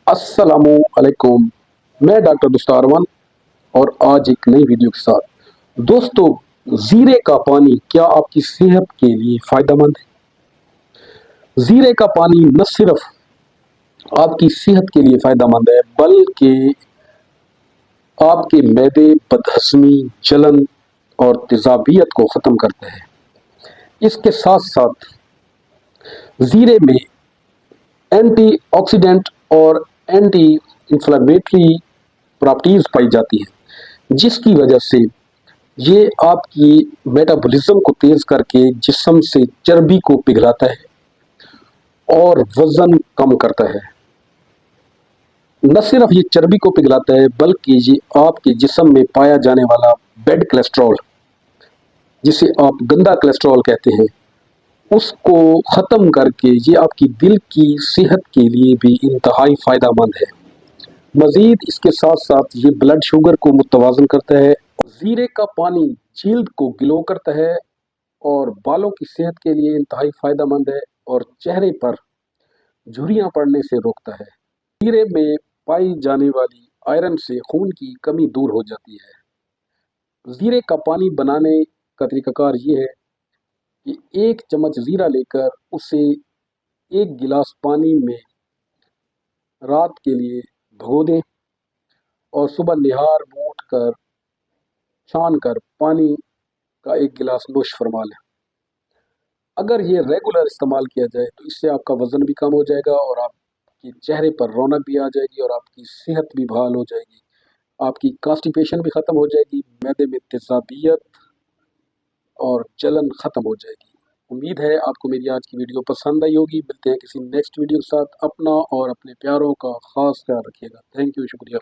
अस्सलामुअलैकुम। मैं डॉक्टर दुस्तारवन और आज एक नई वीडियो के साथ। दोस्तों, जीरे का पानी क्या आपकी सेहत के लिए फायदेमंद है? जीरे का पानी न सिर्फ आपकी सेहत के लिए फायदेमंद है बल्कि आपके मैदे, बदहजमी, जलन और तेजाबियत को ख़त्म करता है। इसके साथ साथ जीरे में एंटीऑक्सीडेंट और एंटी इंफ्लेमेटरी प्रॉपर्टीज पाई जाती है, जिसकी वजह से ये आपकी मेटाबॉलिज्म को तेज करके जिस्म से चर्बी को पिघलाता है और वजन कम करता है। न सिर्फ ये चर्बी को पिघलाता है बल्कि ये आपके जिस्म में पाया जाने वाला बैड कोलेस्ट्रॉल, जिसे आप गंदा कोलेस्ट्रॉल कहते हैं, उसको ख़त्म करके ये आपकी दिल की सेहत के लिए भी इंतहाई फ़ायदेमंद है। मज़ीद इसके साथ साथ ये ब्लड शुगर को मुतवाज़न करता है। जीरे का पानी जल्द को ग्लो करता है और बालों की सेहत के लिए इंतहाई फ़ायदेमंद है और चेहरे पर झुर्रियाँ पड़ने से रोकता है। जीरे में पाई जाने वाली आयरन से खून की कमी दूर हो जाती है। जीरे का पानी बनाने का तरीक़ाकार ये है कि 1 चम्मच जीरा लेकर उसे 1 गिलास पानी में रात के लिए भिगो दें और सुबह निहार मुँह उठकर छान कर पानी का 1 गिलास नोश फरमा लें। अगर ये रेगुलर इस्तेमाल किया जाए तो इससे आपका वज़न भी कम हो जाएगा और आपके चेहरे पर रौनक भी आ जाएगी और आपकी सेहत भी बहाल हो जाएगी। आपकी कॉन्स्टिपेशन भी ख़त्म हो जाएगी, मैदे में तेज़ाबियत और जलन ख़त्म हो जाएगी। उम्मीद है आपको मेरी आज की वीडियो पसंद आई होगी। मिलते हैं किसी नेक्स्ट वीडियो के साथ। अपना और अपने प्यारों का ख़ास ख्याल रखिएगा। थैंक यू, शुक्रिया।